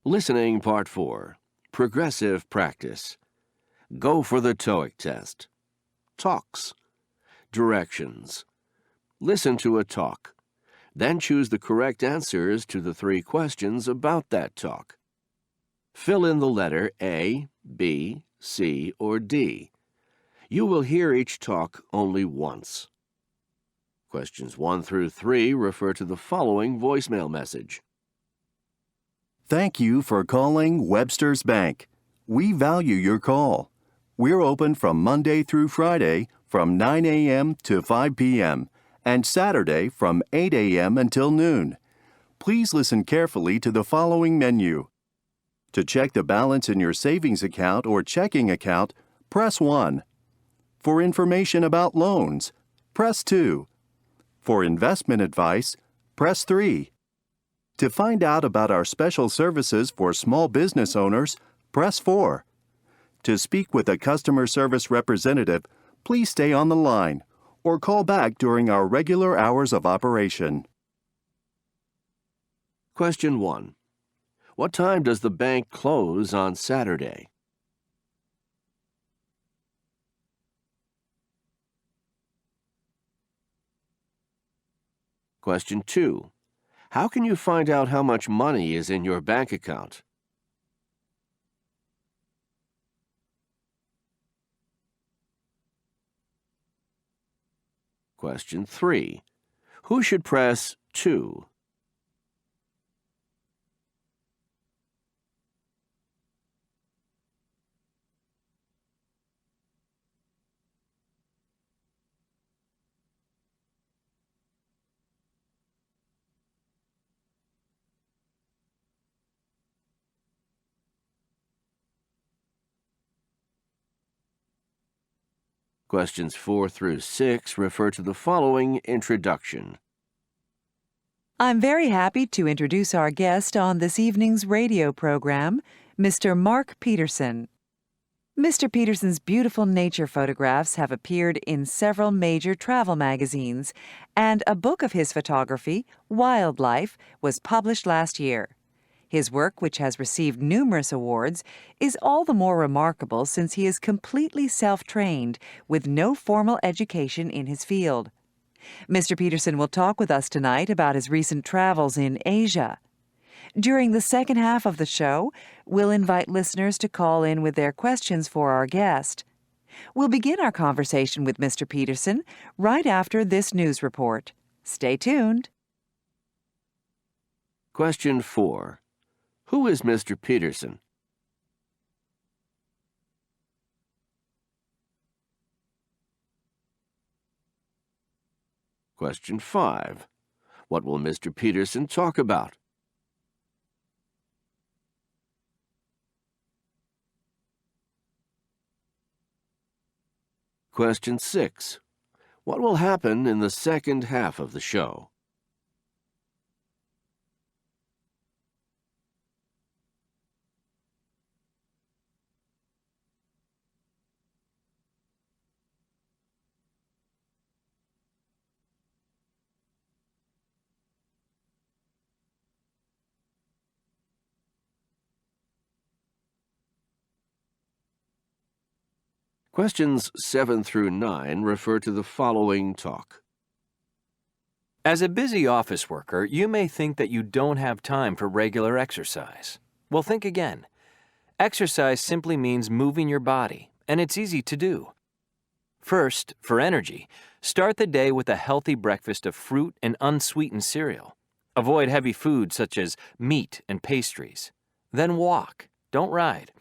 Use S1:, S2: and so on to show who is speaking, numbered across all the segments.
S1: Listening Part 4. Progressive Practice. Go for the Toeic test. Talks. Directions. Listen to a talk. Then choose the correct answers to the 3 questions about that talk. Fill in the letter A, B, C, or D. You will hear each talk only once. Questions 1 through 3 refer to the following voicemail message.
S2: Thank you for calling Webster's Bank. We value your call. We're open from Monday through Friday from 9 a.m. to 5 p.m. and Saturday from 8 a.m. until noon. Please listen carefully to the following menu. To check the balance in your savings account or checking account, press 1. For information about loans, press 2. For investment advice, press 3. To find out about our special services for small business owners, press 4. To speak with a customer service representative, please stay on the line or call back during our regular hours of operation.
S1: Question 1. What time does the bank close on Saturday? Question 2. How can you find out how much money is in your bank account? Question 3. Who should press 2? Questions 4 through 6 refer to the following introduction.
S3: I'm very happy to introduce our guest on this evening's radio program, Mr. Mark Peterson. Mr. Peterson's beautiful nature photographs have appeared in several major travel magazines, and a book of his photography, Wildlife, was published last year. His work, which has received numerous awards, is all the more remarkable since he is completely self-trained with no formal education in his field. Mr. Peterson will talk with us tonight about his recent travels in Asia. During the second half of the show, we'll invite listeners to call in with their questions for our guest. We'll begin our conversation with Mr. Peterson right after this news report. Stay tuned.
S1: Question 4. Who is Mr. Peterson? Question 5. What will Mr. Peterson talk about? Question 6. What will happen in the second half of the show? Questions 7 through 9 refer to the following talk.
S4: As a busy office worker, you may think that you don't have time for regular exercise. Well, think again. Exercise simply means moving your body, and it's easy to do. First, for energy, start the day with a healthy breakfast of fruit and unsweetened cereal. Avoid heavy foods such as meat and pastries. Then walk, don't ride.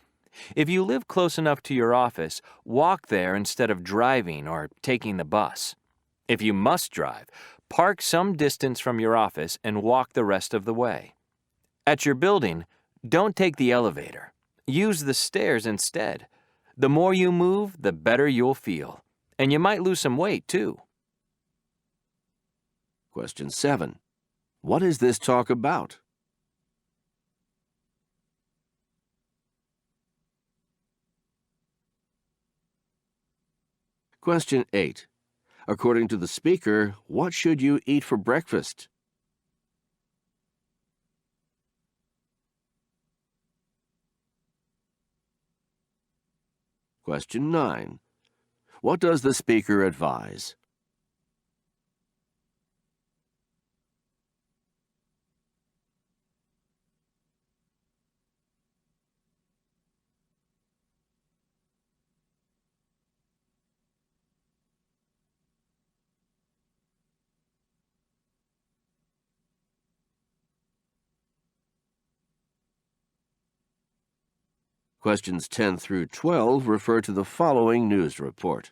S4: If you live close enough to your office, walk there instead of driving or taking the bus. If you must drive, park some distance from your office and walk the rest of the way. At your building, don't take the elevator. Use the stairs instead. The more you move, the better you'll feel. And you might lose some weight, too.
S1: Question 7. What is this talk about? Question 8. According to the speaker, what should you eat for breakfast? Question 9. What does the speaker advise? Questions 10 through 12 refer to the following news report.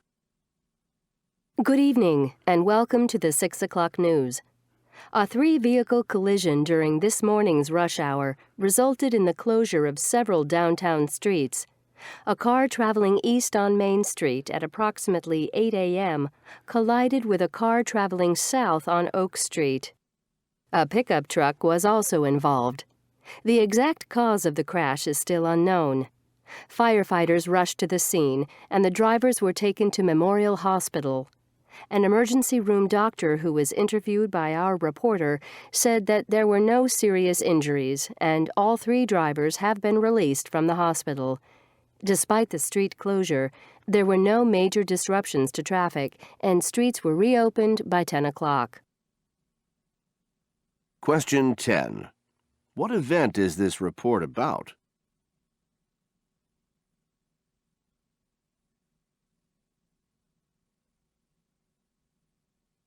S5: Good evening, and welcome to the 6 o'clock news. A three-vehicle collision during this morning's rush hour resulted in the closure of several downtown streets. A car traveling east on Main Street at approximately 8 a.m. collided with a car traveling south on Oak Street. A pickup truck was also involved. The exact cause of the crash is still unknown. Firefighters rushed to the scene, and the drivers were taken to Memorial Hospital. An emergency room doctor who was interviewed by our reporter said that there were no serious injuries, and all three drivers have been released from the hospital. Despite the street closure, there were no major disruptions to traffic, and streets were reopened by 10 o'clock.
S1: Question 10. What event is this report about?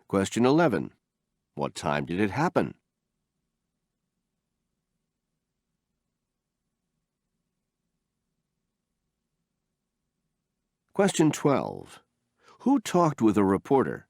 S1: Question 11. What time did it happen? Question 12. Who talked with a reporter?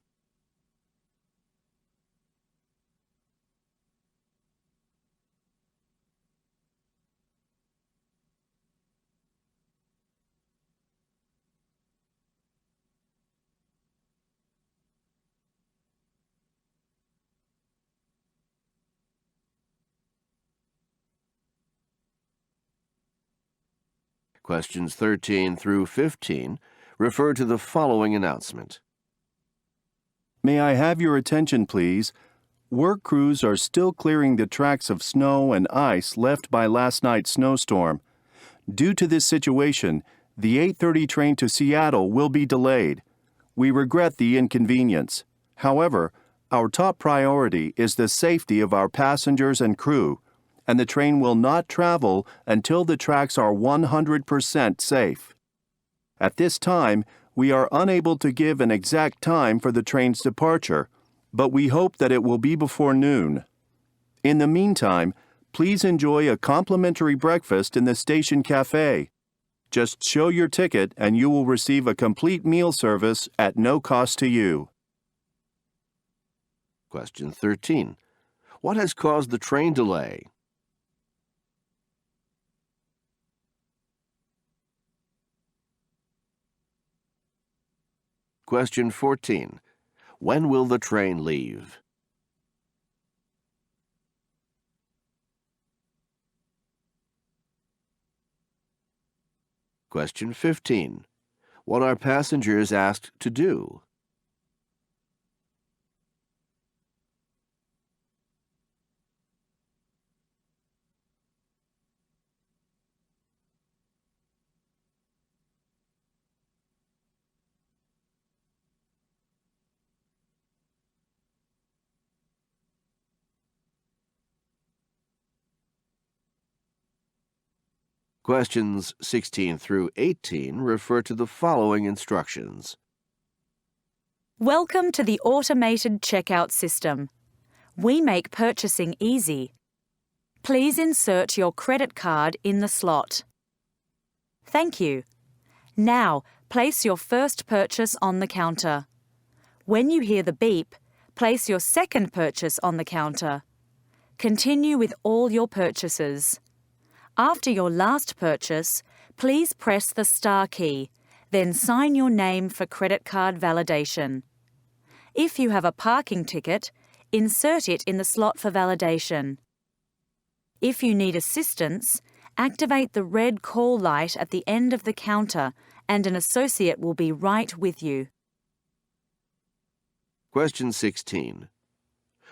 S1: Questions 13 through 15 refer to the following announcement.
S2: May I have your attention, please? Work crews are still clearing the tracks of snow and ice left by last night's snowstorm. Due to this situation, the 8:30 train to Seattle will be delayed. We regret the inconvenience. However, our top priority is the safety of our passengers and crew, and the train will not travel until the tracks are 100% safe. At this time, we are unable to give an exact time for the train's departure, but we hope that it will be before noon. In the meantime, please enjoy a complimentary breakfast in the station cafe. Just show your ticket and you will receive a complete meal service at no cost to you.
S1: Question 13. What has caused the train delay? Question 14. When will the train leave? Question 15. What are passengers asked to do? Questions 16 through 18 refer to the following instructions.
S6: Welcome to the automated checkout system. We make purchasing easy. Please insert your credit card in the slot. Thank you. Now, place your first purchase on the counter. When you hear the beep, place your second purchase on the counter. Continue with all your purchases. After your last purchase, please press the star key, then sign your name for credit card validation. If you have a parking ticket, insert it in the slot for validation. If you need assistance, activate the red call light at the end of the counter and an associate will be right with you.
S1: Question 16.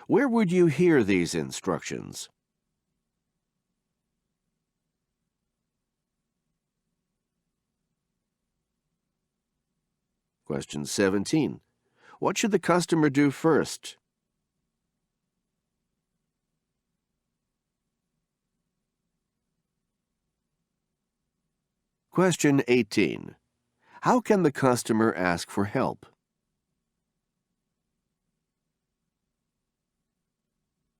S1: Where would you hear these instructions? Question 17. What should the customer do first? Question 18. How can the customer ask for help?